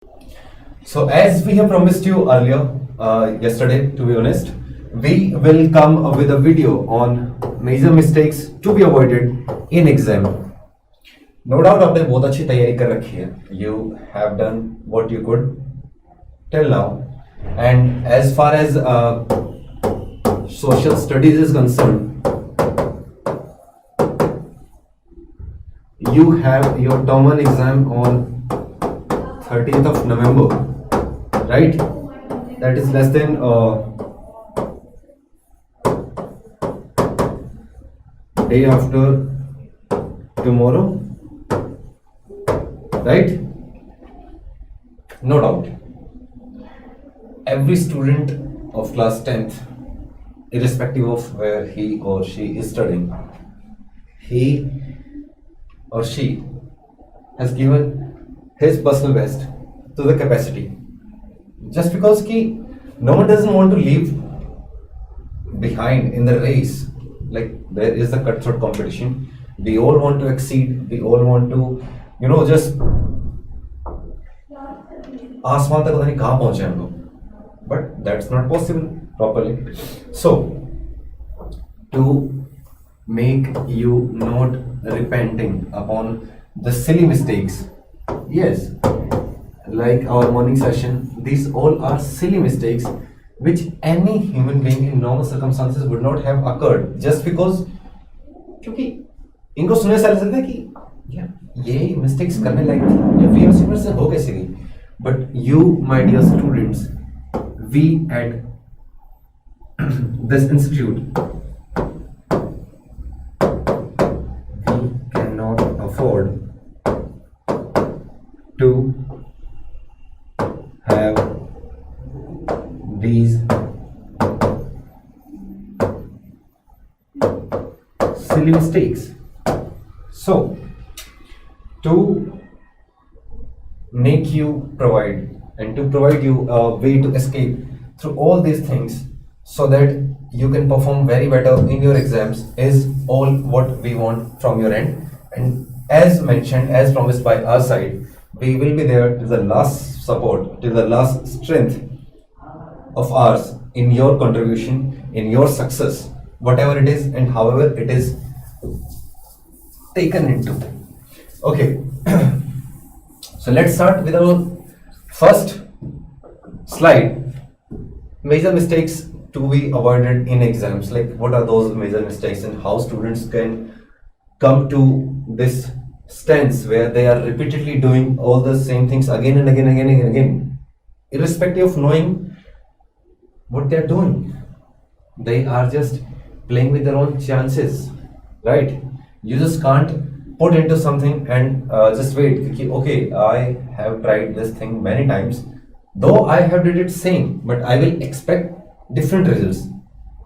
So, as we have promised you earlier, yesterday, to be honest, we will come up with a video on major mistakes to be avoided in exam. No doubt आपने बहुत अच्छी तैयारी कर रखी है. You have done what you could till now, and as far as social studies is concerned, you have your term 1 exam on 30th of November, right? That is less than day after tomorrow, right? No doubt. Every student of class 10th, irrespective of where he or she is studying, he or she has given his personal best to the capacity. Just because no one doesn't want to leave behind in the race. Like, there is a cutthroat competition. We all want to exceed. We all want to, just आसमान तक पता नहीं कहाँ पहुंचे हम लोग. But that's not possible properly. So, to make you not repenting upon the silly mistakes, yes, like our morning session, these all are silly mistakes which any human being in normal circumstances would not have occurred, just because क्योंकि इनको सुनने से लगता है कि यार ये mistakes करने लायक थी या वीएमसी में से हो कैसे गई. But you my dear students, we at this institute we can not afford to have these silly mistakes. So, to make you provide and to provide you a way to escape through all these things so that you can perform very better in your exams is all what we want from your end. And as mentioned, as promised by our side, we will be there to the last support, till the last strength of ours in your contribution, in your success, whatever it is and however it is taken into. Okay, so let's start with our first slide. Major mistakes to be avoided in exams. Like, what are those major mistakes and how students can come to this stance where they are repeatedly doing all the same things again and again, irrespective of knowing what they are doing. They are just playing with their own chances, right? You just can't put into something and just wait. Okay, I have tried this thing many times, though I have did it same, but I will expect different results.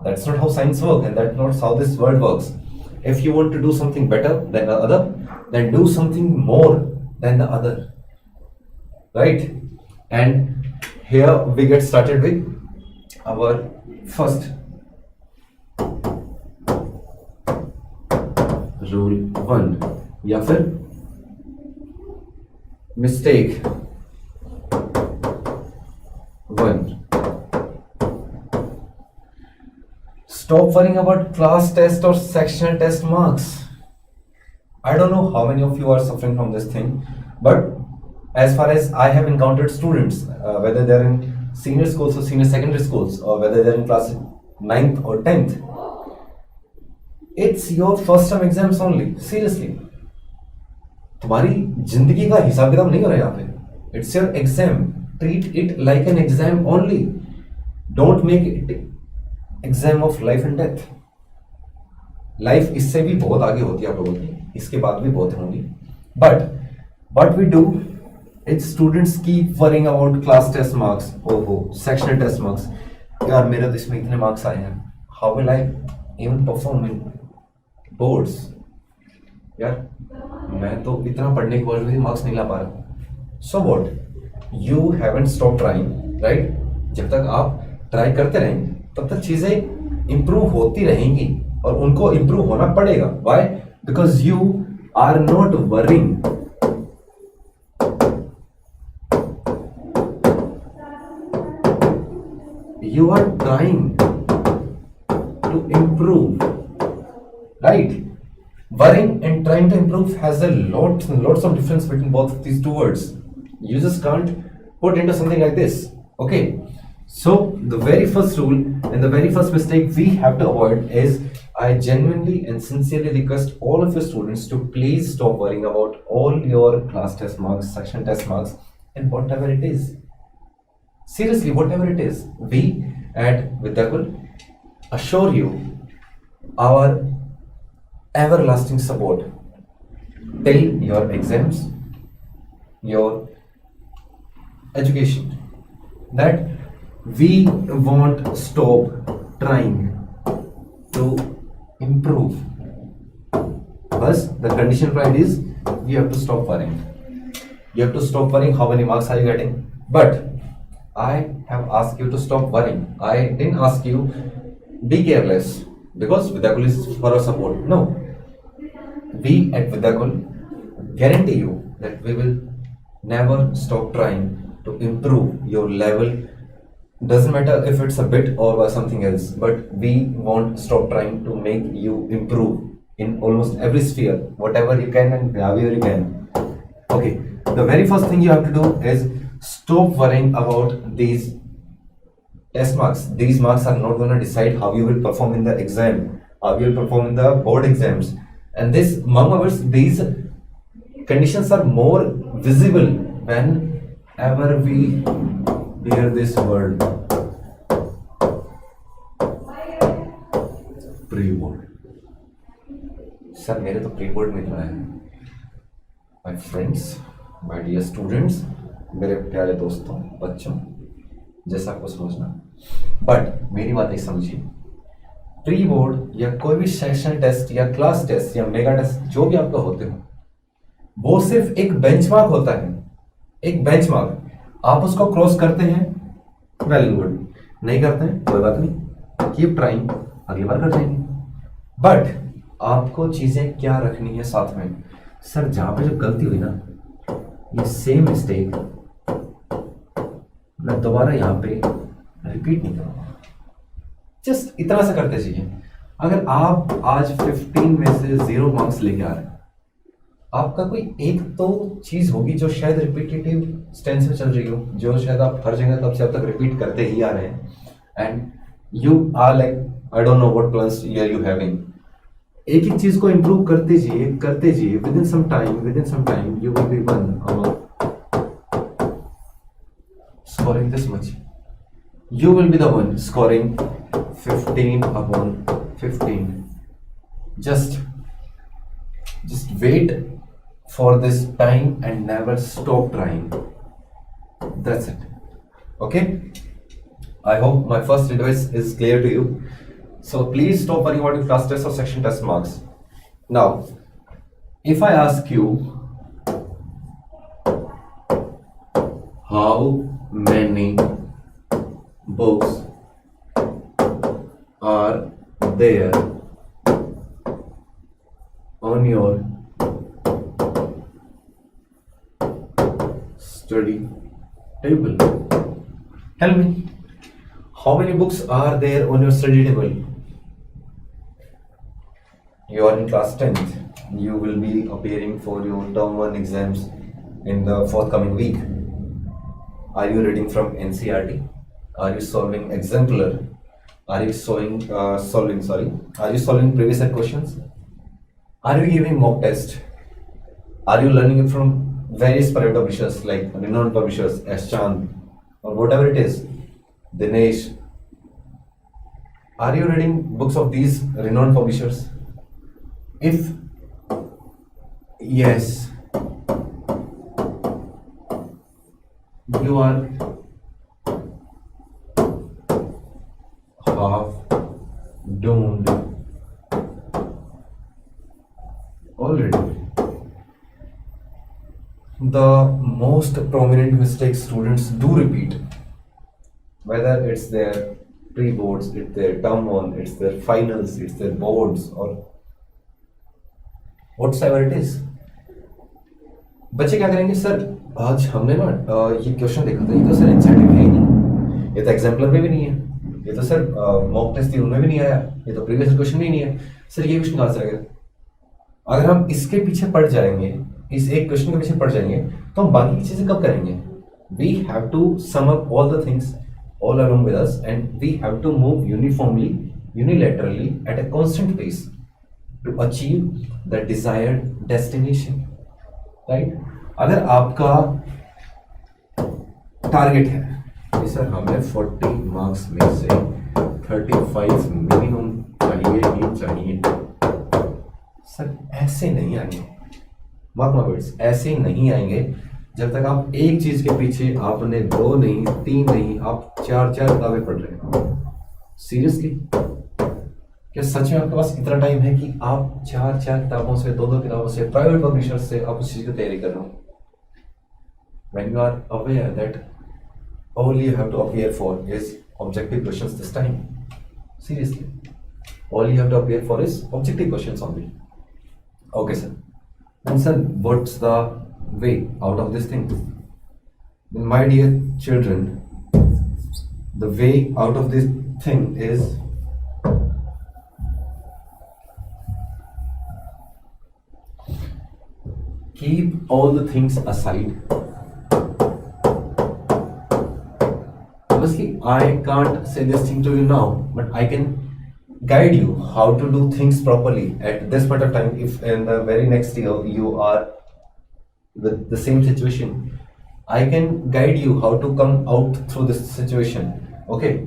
That's not how science works, and that's not how this world works. If you want to do something better than the other, then do something more than the other, right? And here we get started with our first rule 1 या फिर mistake 1. Stop worrying about class test or sectional test marks. I don't know how many of you are suffering from this thing, but as far as I have encountered students, whether they're in senior schools or senior secondary schools, or whether they're in class 9th or 10th, it's your first term exams only. Seriously, तुम्हारी जिंदगी का हिसाब किताब नहीं हो रहा यहाँ पे. It's your exam. Treat it like an exam only. Don't make it exam of life and death. Life इससे भी बहुत आगे होती है आप लोगों की, इसके बाद भी बहुत होंगी. But what we do is students keep worrying about class test marks. ओहो, सेक्शनल टेस्ट मार्क्स. यार मेरे तो इसमें इतने मार्क्स आए हैं, how will I even perform in boards. यार मैं तो इतना पढ़ने के बाद भी मार्क्स नहीं ला पा रहा. So what, you haven't stop trying, right? जब तक आप ट्राई करते रहेंगे तब तक चीजें इंप्रूव होती रहेंगी और उनको इंप्रूव होना पड़ेगा. Why? Because you are not worrying you are trying to improve, right? Worrying and trying to improve has a lots of difference between both of these two words. You just can't put into something like this. Okay. So the very first rule and the very first mistake we have to avoid is, I genuinely and sincerely request all of your students to please stop worrying about all your class test marks, section test marks, and whatever it is. Seriously, whatever it is, we at Vidyakul assure you our everlasting support till your exams, your education, that we won't stop trying to improve. But the condition right is, you have to stop worrying. You have to stop worrying how many marks are you getting. But I have asked you to stop worrying. I didn't ask you be careless because Vidyakul is for our support. No. We at Vidyakul guarantee you that we will never stop trying to improve your level. Doesn't matter if it's a bit or something else, but we won't stop trying to make you improve in almost every sphere, whatever you can and wherever you can. Okay, the very first thing you have to do is stop worrying about these test marks. These marks are not going to decide how you will perform in the exam, how you will perform in the board exams. And this, among others, these conditions are more visible whenever we hear this word pre board. Sir मेरे तो pre board में इतना है। My friends, my dear students, मेरे प्यारे दोस्तों, बच्चों, जैसा आपको समझना, बट मेरी बात एक समझिए। प्री बोर्ड या कोई भी सेक्शन टेस्ट या क्लास टेस्ट या मेगा टेस्ट जो भी आपका होते हो, वो सिर्फ एक बेंचमार्क होता है, एक बेंचमार्क। आप उसको क्रॉस करते हैं, वेल गुड, नहीं करते हैं कोई बात नहीं, कीप ट्राइंग, अगली बार कर जाएंगे। बट आपको चीजें क्या रखनी है साथ में। सर जहां पे जो गलती हुई ना, ये सेम मिस्टेक मैं दोबारा यहाँ पे रिपीट नहीं करूंगा। जस्ट इतना सा करते जाइए। अगर आप आज 15 में से 0 मार्क्स लेके आ रहे हैं, आपका कोई एक तो चीज होगी जो शायद रिपीटेटिव स्टेंस में चल रही हो, जो शायद आप हर जगह कब से अब तक रिपीट करते ही आ रहे हैं, and you are like I don't know what plans you having. एक एक चीज को इंप्रूव करते जाइए, within some time you will be one scoring this much. You will be the one scoring 15/15. Just wait for this time and never stop trying. That's it. Okay? I hope my first advice is clear to you. So please stop worrying about your class test or section test marks. Now, if I ask you, how many books are there on your study table? Tell me, how many books are there on your study table? You are in class 10th. You will be appearing for your term 1 exams in the forthcoming week. Are you reading from NCERT? Are you solving exemplar? Are you solving previous year questions? Are you giving mock test? Are you learning it from various private publishers like renowned publishers, S. Chand, or whatever it is, Dinesh? Are you reading books of these renowned publishers? If yes, you are half doomed already. The most prominent mistakes students do repeat, whether it's their pre-boards, it's their term 1, it's their finals, it's their boards, or whatsoever it is. बच्चे क्या करेंगे, sir आज हमने ना ये question देखा था, ये तो सर एनसीईआरटी में है ही नहीं, ये तो एग्जाम्पलर में भी नहीं है, ये तो सर मॉक टेस्ट थी उनमें भी नहीं आया, ये तो प्रीवियस क्वेश्चन भी नहीं है सर, ये क्वेश्चन कहाँ से आ गया? अगर हम इसके पीछे पड़ जाएंगे, इस एक क्वेश्चन के पीछे पड़ जाएंगे, तो हम बाकी की चीजें कब करेंगे? We have to sum up all the things all along with us and we have to move uniformly, unilaterally at a constant pace to achieve the desired destination, right? अगर आपका टारगेट है कि सर हमें 40 marks में से 35 minimum चाहिए ही चाहिए, sir ऐसे नहीं आएंगे, मार्क माय वर्ड्स, ऐसे नहीं आएंगे जब तक आप एक चीज के पीछे आपने 2 नहीं 3 नहीं, आप 4 किताबें पढ़ रहे हैं। सीरियसली क्या सच में आपके पास इतना टाइम है कि आप 4 किताबों से 2 किताबों से प्राइवेट पब्लिशर से आप उस चीज की तैयारी कर रहे हो? When you are aware that all you have to appear for is objective questions this time, seriously, all you have to appear for is objective questions only. Okay sir, and sir what's the way out of this thing? My dear children, the way out of this thing is keep all the things aside. Obviously I can't say this thing to you now, but I can guide you how to do things properly at this point of time. If in the very next year you are with the same situation, I can guide you how to come out through this situation. Okay,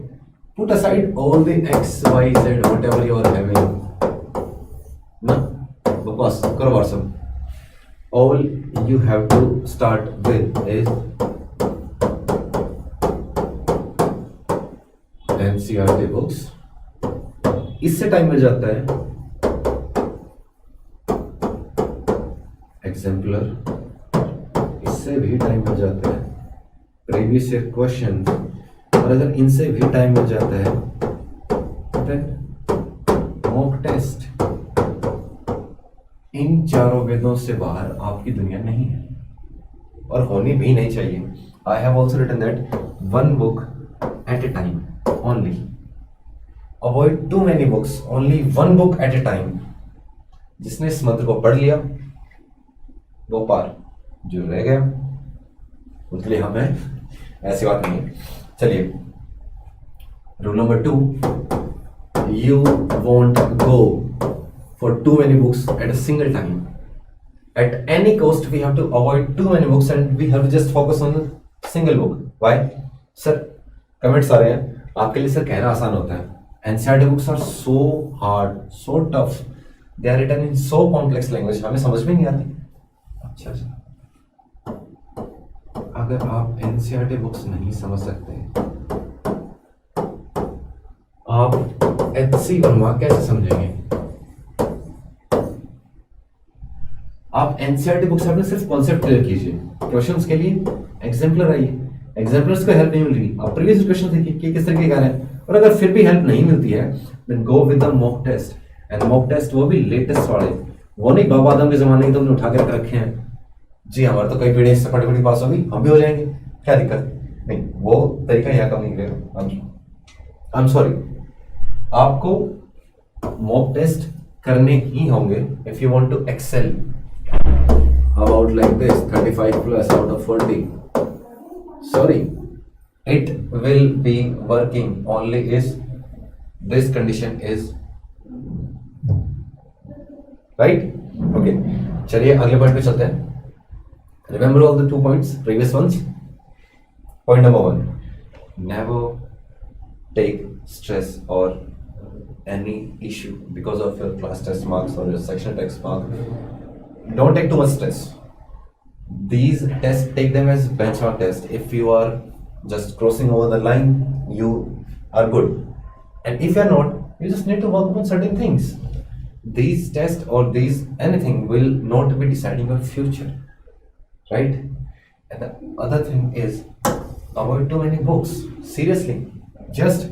put aside all the x, y, z, whatever you are having. Na, bas karo varsam. All you have to start with is NCERT books. इससे time मिल जाता है exemplar, इससे भी time मिल जाता है previous year question, और अगर इनसे भी टाइम मिल जाता है देन मॉक टेस्ट। इन चारों वेदों से बाहर आपकी दुनिया नहीं है और होनी भी नहीं चाहिए। I have also written that 1 book at a time only. Avoid too many books, only 1 book at a time. जिसने इस मंत्र को पढ़ लिया वो पार, जो रह गया उसके लिए हमें ऐसी बात नहीं है। चलिए rule number 2, you won't go for too many books at a single time. At any cost we have to avoid too many books and we have to just focus on a single book. Why? Sir, comments आ रहे हैं आपके लिए। Sir कहना आसान होता है, NCERT books are so hard, so tough. They are written in so complex language, हमें समझ में नहीं आती। अच्छा, अगर आप NCERT books नहीं समझ सकते, आप HC वर्मा कैसे समझेंगे? आप NCERT बुक से अपने सिर्फ कॉन्सेप्ट क्लियर कीजिए, क्वेश्चंस के लिए एग्जाम्पलर आइए। एग्जाम्पलर्स को हेल्प नहीं मिल रही, आप प्रीवियस क्वेश्चन देखिए कि किस तरीके का है, और अगर फिर भी हेल्प नहीं मिलती है then go with the mock test. And mock test वो भी लेटेस्ट वाले, वो नहीं बाबा आदम के जमाने के तुमने उठा के रखे हैं जी हमारे तो कई पीढ़ी से फटाफट पास होगी हम भी हो जाएंगे, क्या दिक्कत नहीं, वो तरीका यहाँ का नहीं रहेगा। आई एम सॉरी, आपको मॉक टेस्ट करने ही होंगे if you want to excel about like this 35 plus out of 40. Sorry, it will be working only is this condition is right. Okay, चलिए अगले पॉइंट पे चलते हैं। Remember all the 2 points, previous ones. Point number 1, never take stress or any issue because of your class test marks or your section text mark. Don't take too much stress. These tests, take them as benchmark test. If you are just crossing over the line, you are good. And if you are not, you just need to work on certain things. These tests or these anything will not be deciding your future, right? And the other thing is avoid too many books. Seriously, just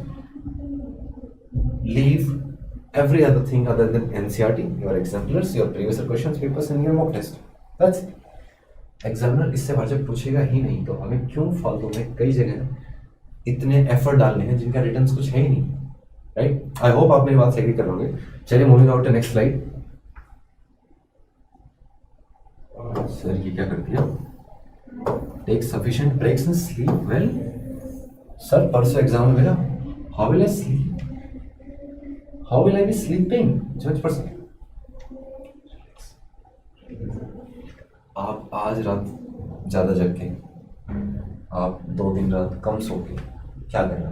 leave every other thing other than NCERT, your exemplars, your previous questions, papers, and your mock test. That's it. Examiner इससे बार जब पूछेगा ही नहीं तो हमें क्यों फालतू में कई जगह इतने एफर्ट डालने हैं जिनका रिटर्न्स कुछ है ही नहीं, राइट? आई होप आप मेरी बात से एग्री कर लोगे। चलिए moving out to next slide. Sir ये क्या कर दिया? Take sufficient breaks and sleep well. Sir परसों एग्जाम में मेरा how will I sleep, how will I be sleeping? जज पर्सन, आप आज रात ज्यादा जग के, आप 2 दिन रात कम सो के क्या करना?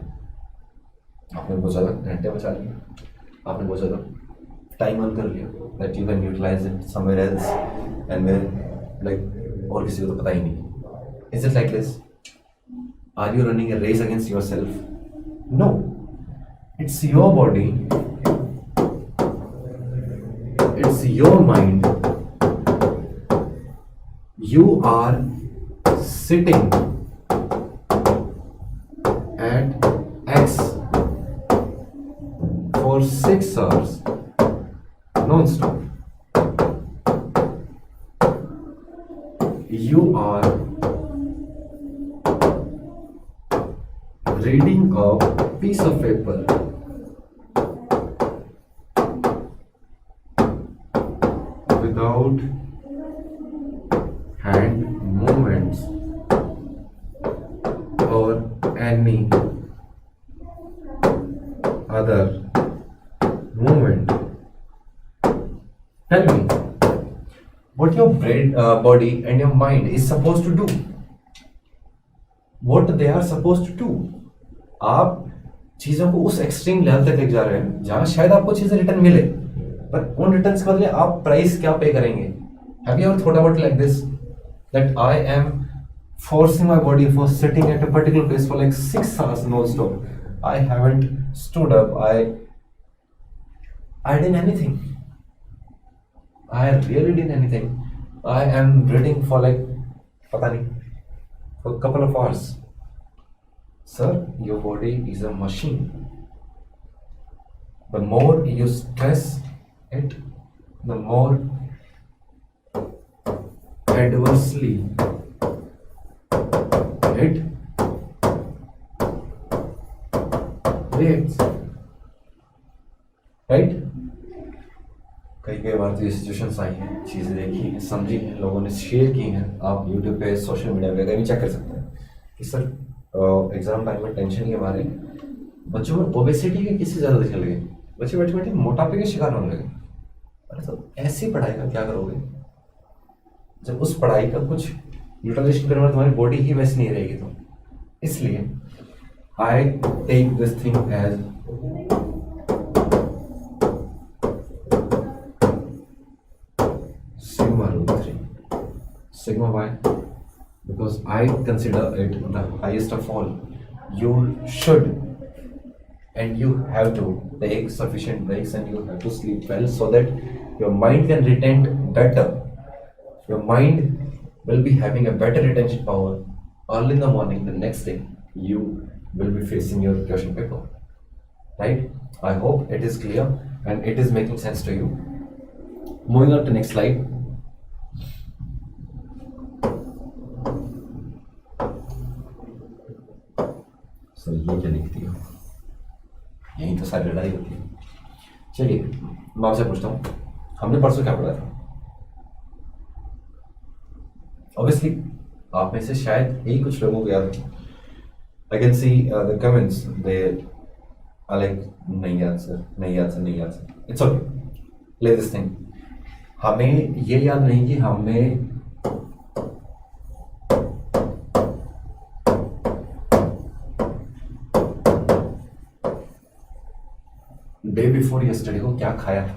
आपने बहुत ज़्यादा घंटे बचा लिए, आपने बहुत ज़्यादा टाइम अर्न कर लिया that you can utilize it somewhere else and like और किसी को तो पता ही नहीं। Is it like this? Are you running a race against yourself? No, it's your body, it's your mind. You are sitting at X for 6 hours non-stop. You are reading a piece of paper without hand movements or any other movement. Tell me what your body and your mind is supposed to do. What they are supposed to do. आप चीजों को उस extreme level तक ले जा रहे हैं जहां शायद आपको चीजें रिटर्न मिले, पर उन रिटर्न्स के बदले आप प्राइस क्या पे करेंगे? Have you ever thought about it like this? That I am forcing my body for sitting at a particular place for like 6 hours non-stop. I haven't stood up. I didn't anything. I really didn't anything. I am reading for like, पता नहीं, for a couple of hours. Sir, your body is a machine. The more you stress it, the more adversely it reacts, right? कई बार तो ये situations आई हैं, चीज़ें देखी हैं, समझी हैं, लोगों ने शेयर की हैं, आप यूट्यूब पे, सोशल मीडिया पे कहीं चेक कर सकते हैं कि सर एग्जाम टाइम में टेंशन के मारे बच्चों में ओबेसिटी के किसी ज़्यादा दिखने लगे, बच्चे बैठे बैठे मोटापे के शिकार होने लगे। अरे तो ऐसी पढ़ाई का क्या करोगे जब उस पढ़ाई का कुछ यूटिलाइजेशन करने वाली तुम्हारी बॉडी ही वैसी नहीं रहेगी? तो इसलिए I take this thing as sigma root 3. Sigma why? Because I consider it the highest of all. You should and you have to take sufficient breaks and you have to sleep well so that your mind can retain better. Your mind will be having a better retention power. Early in the morning, the next day, you will be facing your question paper. Right? I hope it is clear and it is making sense to you. Moving on to next slide. So, ये क्या लिखती हो? यही तो सारी लड़ाई होती है। चलिए मैं आपसे पूछता हूँ, हमने परसों क्या पढ़ा था? Obviously, आप में से शायद यही कुछ लोगों को याद हो। I can see the comments. They are like, नहीं याद सर, नहीं याद सर, नहीं याद sir. It's okay. Play this thing. हमें ये याद नहीं कि हमने डे बिफोर यस्टरडे को क्या खाया था।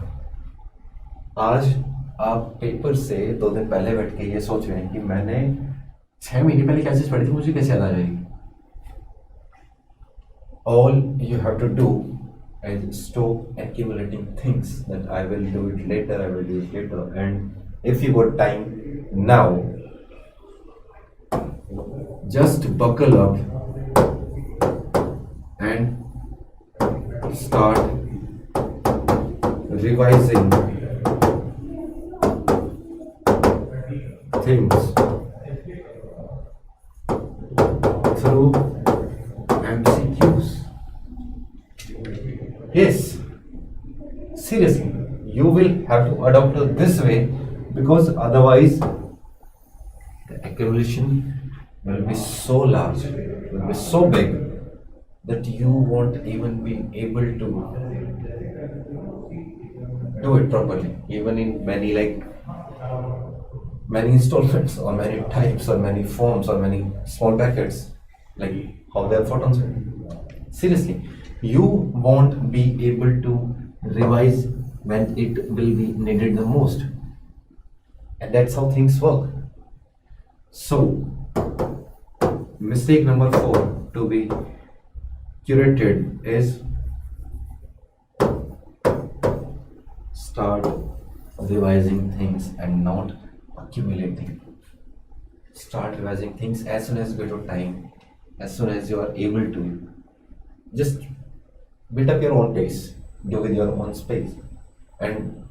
आज आप पेपर से 2 दिन पहले बैठ के ये सोच रहे हैं कि मैंने 6 महीने पहले क्या चीज पढ़ी थी, मुझे कैसे याद आ जाएगी। All you have to do is stop accumulating things that I will do it later, I will do it later, and if you got time now, just buckle up and start revising things through Yes, seriously, you will have to adopt this way, because otherwise the accumulation will be so large, will be so big, that you won't even be able to do it properly, even in many, like, many installments or many types or many forms or many small packets, like how they are photons. Seriously, you won't be able to revise when it will be needed the most, and that's how things work. So, mistake number 4 to be curated is start revising things and not accumulating. Start revising things as soon as you get your time, as soon as you are able to. Just build up your own pace, do with your own space, and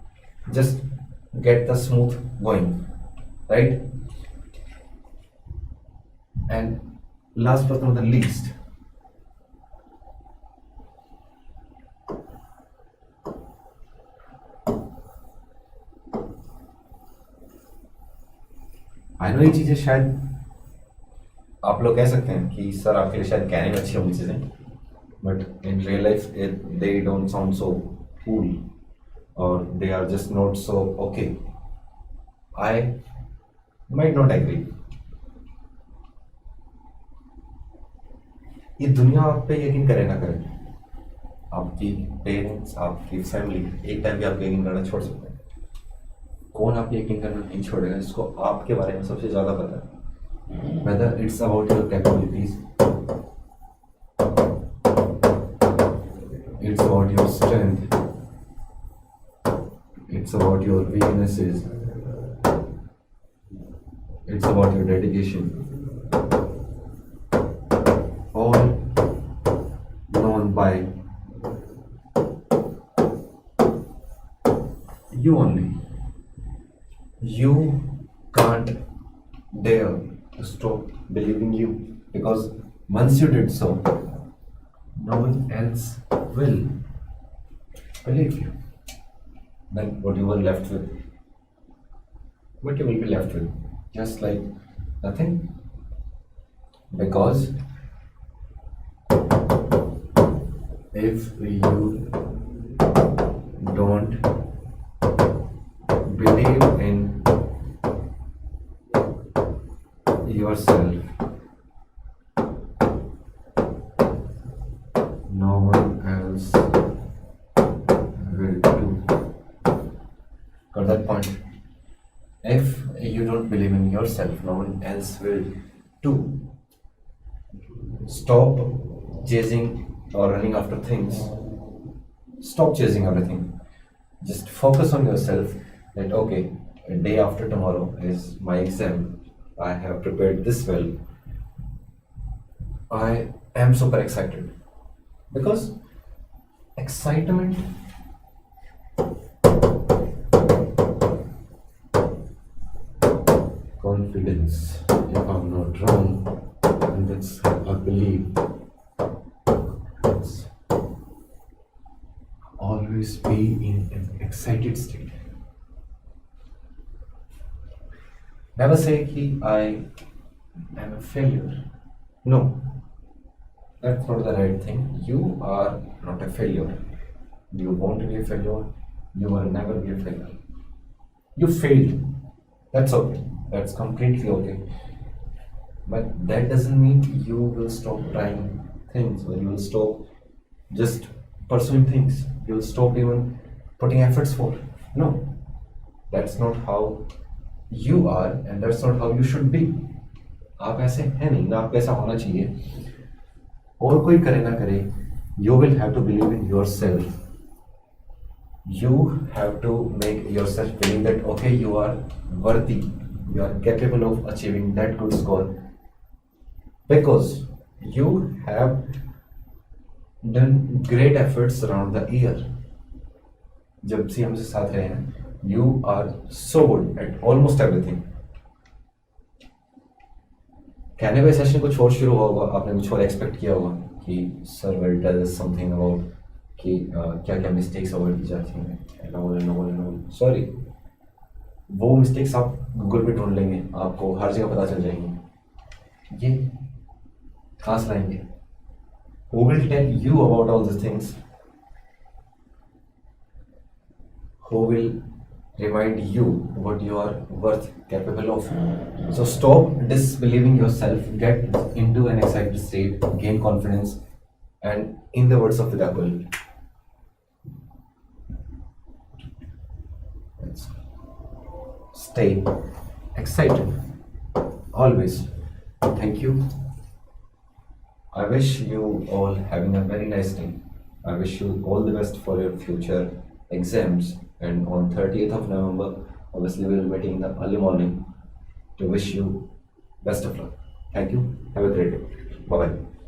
just get the smooth going, right? And last but not the least, I know ये चीज़ें शायद आप लोग कह सकते हैं कि sir आपके लिए शायद कहने में अच्छी होंगी चीज़ें, but in real life they don't sound so cool, और they are just not so okay. I might not agree. ये दुनिया आप पे यकीन करे ना करे, आपकी पेरेंट्स, आपकी फैमिली एक टाइम पे आपको यकीन करना छोड़ सकते हैं. कौन आप यकीन करना नहीं छोड़ेगा, जिसको आपके बारे में सबसे ज़्यादा पता है. Whether it's about your capabilities, it's about your strength, it's about your weaknesses, it's about your dedication, all known by you only. You can't dare to stop believing you, because once you did so, no one else will believe you. Then what you were left with, what you will be left with, just like nothing. Because if you don't believe in yourself, no one else will do. Got that point? If you don't believe in yourself, no one else will do. Stop chasing or running after things. Stop chasing everything. Just focus on yourself, that okay, a day after tomorrow is my exam. I have prepared this well. I am super excited, because excitement confidence, if I'm not wrong, and that's I believe, it's always be in an excited state. Never say कि I am a failure. No, that's not the right thing. You are not a failure. You won't be a failure. You will never be a failure. You failed. That's okay. That's completely okay. But that doesn't mean you will stop trying things, or you will stop just pursuing things. You will stop even putting efforts for. No, that's not how you are, and that's not how you should be. आप ऐसे हैं नहीं ना, आपको ऐसा होना चाहिए. और कोई करे ना करे, you will have to believe in yourself. You have to make yourself believe that okay, you are worthy, you are capable of achieving that good score, because you have done great efforts around the year. जब से हमसे साथ रहे हैं, you are so good at almost everything. कहने का session कुछ और शुरू हुआ होगा, आपने कुछ और एक्सपेक्ट किया होगा कि sir will tell us something about कि क्या क्या मिस्टेक्स अवॉइड की जाती हैं and all and all and all. Sorry, वो मिस्टेक्स आप गूगल पे ढूंढ लेंगे, आपको हर जगह पता चल जाएंगी। ये खास लाएंगे, who will tell you about all these things, who will remind you what you are worth, capable of. So stop disbelieving yourself, get into an excited state, gain confidence, and in the words of Vidakul, stay excited always. Thank you. I wish you all having a very nice day. I wish you all the best for your future exams. And on 30th of November, obviously we will be meeting in the early morning to wish you best of luck. Thank you. Have a great day. Bye bye.